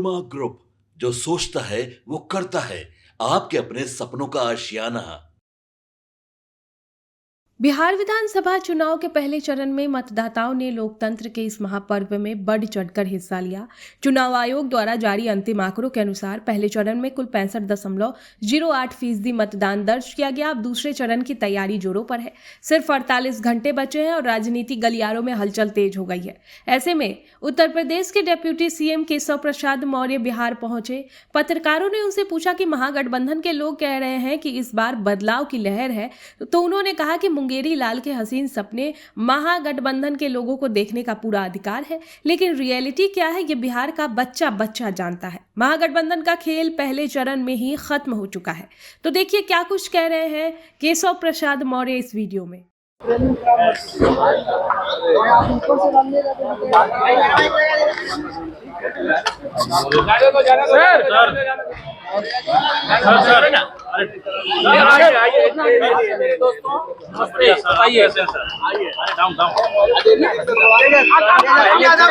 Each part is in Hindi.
पनोरमा ग्रुप, जो सोचता है वो करता है। आपके अपने सपनों का आशियाना। बिहार विधानसभा चुनाव के पहले चरण में मतदाताओं ने लोकतंत्र के इस महापर्व में बढ़ चढ़कर हिस्सा लिया। चुनाव आयोग द्वारा जारी अंतिम आंकड़ों के अनुसार पहले चरण में कुल 65.08% मतदान दर्ज किया गया। अब दूसरे चरण की तैयारी जोरों पर है। सिर्फ 48 घंटे बचे हैं और राजनीति गलियारों में हलचल तेज हो गई है। ऐसे में उत्तर प्रदेश के डेप्यूटी सीएम केशव प्रसाद मौर्य बिहार पहुंचे। पत्रकारों ने उनसे पूछा कि महागठबंधन के लोग कह रहे हैं कि इस बार बदलाव की लहर है, तो उन्होंने कहा कि मुंगेरी लाल के हसीन सपने महागठबंधन के लोगों को देखने का पूरा अधिकार है, लेकिन रियलिटी क्या है ये बिहार का बच्चा बच्चा जानता है। महागठबंधन का खेल पहले चरण में ही खत्म हो चुका है। तो देखिए क्या कुछ कह रहे हैं केशव प्रसाद मौर्य इस वीडियो में।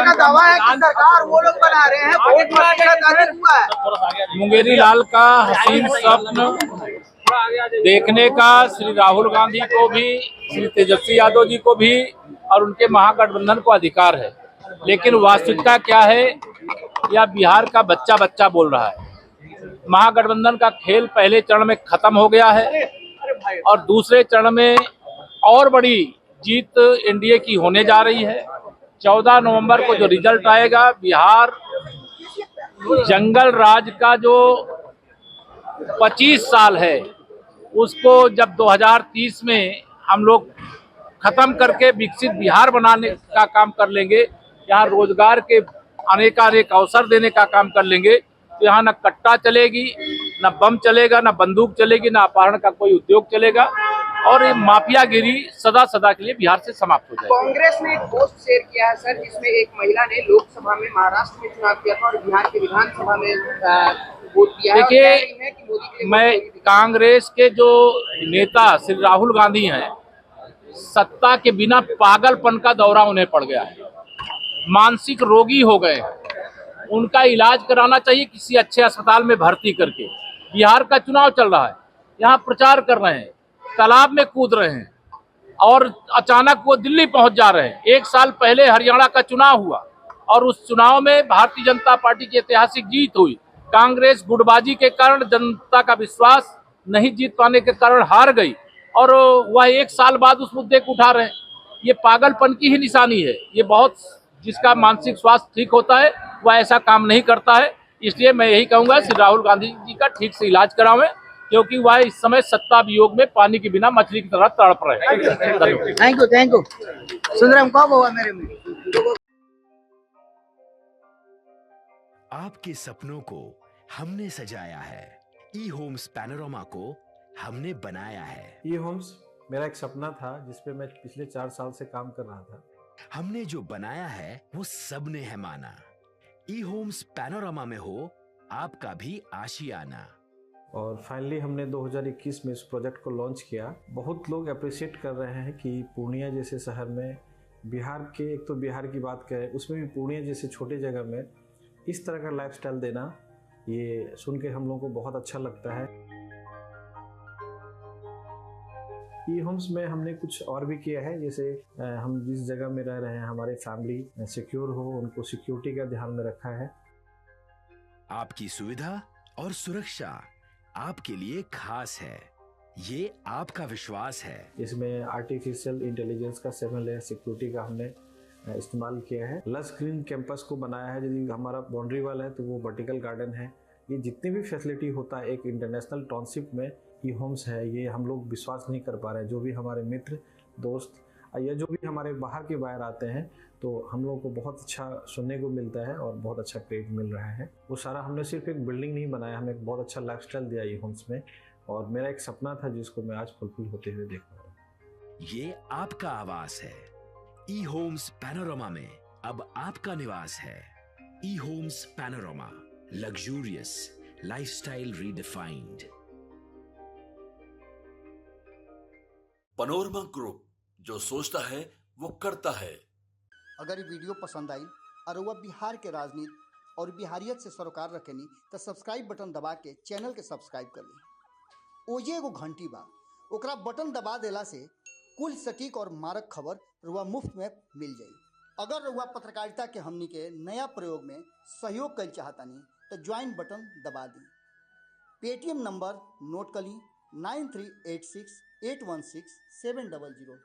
का दावा है कि सरकार वो लोग बना रहे हैं, वोट जाहिर हुआ है। मुंगेरी लाल का हसीन स्वप्न देखने का श्री राहुल गांधी को भी, श्री तेजस्वी यादव जी को भी और उनके महागठबंधन को अधिकार है, लेकिन वास्तविकता क्या है यह बिहार का बच्चा बच्चा बोल रहा है। महागठबंधन का खेल पहले चरण में खत्म हो गया है और दूसरे चरण में और बड़ी जीत एनडीए की होने जा रही है। 14 नवंबर को जो रिजल्ट आएगा, बिहार जंगल राज का जो 25 साल है उसको जब 2030 में हम लोग खत्म करके विकसित बिहार बनाने का काम कर लेंगे, यहाँ रोजगार के अनेक अवसर देने का काम कर लेंगे, तो यहाँ न कट्टा चलेगी, न बम चलेगा, न बंदूक चलेगी, न अपहरण का कोई उद्योग चलेगा और ये माफियागिरी सदा सदा के लिए बिहार से समाप्त हो जाएगी। कांग्रेस ने एक पोस्ट शेयर किया है सर, जिसमें एक महिला ने लोकसभा में महाराष्ट्र में चुनाव किया था और बिहार के विधानसभा में वोट दिया है। देखिए, मैं कांग्रेस के जो नेता श्री राहुल गांधी हैं, सत्ता के बिना पागलपन का दौरा उन्हें पड़ गया है, मानसिक रोगी हो गए हैं। उनका इलाज कराना चाहिए किसी अच्छे अस्पताल में भर्ती करके। बिहार का चुनाव चल रहा है, यहाँ प्रचार कर रहे हैं, तालाब में कूद रहे हैं और अचानक वो दिल्ली पहुंच जा रहे हैं। 1 साल पहले हरियाणा का चुनाव हुआ और उस चुनाव में भारतीय जनता पार्टी की ऐतिहासिक जीत हुई। कांग्रेस गुटबाजी के कारण, जनता का विश्वास नहीं जीत पाने के कारण हार गई और वह 1 साल बाद उस मुद्दे को उठा रहे हैं। ये पागलपन की ही निशानी है। ये बहुत, जिसका मानसिक स्वास्थ्य ठीक होता है वह ऐसा काम नहीं करता है। इसलिए मैं यही कहूंगा श्री राहुल गांधी जी का ठीक से इलाज करावें, क्योंकि वह इस समय सत्ता वियोग में पानी के बिना मछली की तरह तड़प रहे हैं। Thank you. सुंदरम कब हुआ मेरे में? आपके सपनों को हमने सजाया है, ई होम्स पैनोरमा को हमने बनाया है। ई होम्स मेरा एक सपना था जिसपे मैं पिछले 4 साल से काम कर रहा था। हमने जो बनाया है वो सबने है माना। ई होम्स पैनोरमा में हो आपका भी आशियाना। और फाइनली हमने 2021 में इस प्रोजेक्ट को लॉन्च किया। बहुत लोग अप्रिशिएट कर रहे हैं कि पूर्णिया जैसे शहर में, बिहार के, एक तो बिहार की बात करें उसमें भी पूर्णिया जैसे छोटे जगह में इस तरह का लाइफस्टाइल देना, ये सुन के हम लोगों को बहुत अच्छा लगता है। ई होम्स में हमने कुछ और भी किया है, जैसे हम जिस जगह में रह रहे हैं हमारे फैमिली सिक्योर हो, उनको सिक्योरिटी का ध्यान में रखा है। आपकी सुविधा और सुरक्षा आपके लिए खास है, ये आपका विश्वास है। इसमें आर्टिफिशियल इंटेलिजेंस का 7 लेयर सिक्योरिटी का हमने इस्तेमाल किया है। लस ग्रीन कैंपस को बनाया है। यदि हमारा बाउंड्री वाल है तो वो वर्टिकल गार्डन है। ये जितनी भी फैसिलिटी होता है एक इंटरनेशनल टाउनशिप में ई होम्स है, ये हम लोग विश्वास नहीं कर पा रहे हैं। जो भी हमारे मित्र दोस्त या जो भी हमारे बाहर के बाहर आते हैं तो हम लोगों को बहुत अच्छा सुनने को मिलता है और बहुत अच्छा क्रेडिट मिल रहा है। वो सारा हमने सिर्फ एक बिल्डिंग नहीं बनाया, हमें एक बहुत अच्छा लाइफस्टाइल दिया ई होम्स में, और मेरा एक सपना था जिसको मैं आज फुलफिल होते हुए देख रहा हूँ। ये आपका आवास है। ई होम्स पैनोरमा में अब आपका निवास है। E Homes Panorama, luxurious lifestyle redefined. Panorama Group, जो सोचता है वो करता है। अगर ये वीडियो पसंद आई और वह बिहार के राजनीति और बिहारियत से सरोकार रखेनी तो सब्सक्राइब बटन दबा के चैनल के सब्सक्राइब कर ली। ओजे एगो घंटी बा, ओकरा बटन दबा देला से कुल सटीक और मारक खबर रुआ मुफ्त में मिल जाई। अगर रुआ पत्रकारिता के हमनी के नया प्रयोग में सहयोग कर चाहतानी तो ज्वाइन बटन दबा दी। पेटीएम नंबर नोट कर ली 9386816700।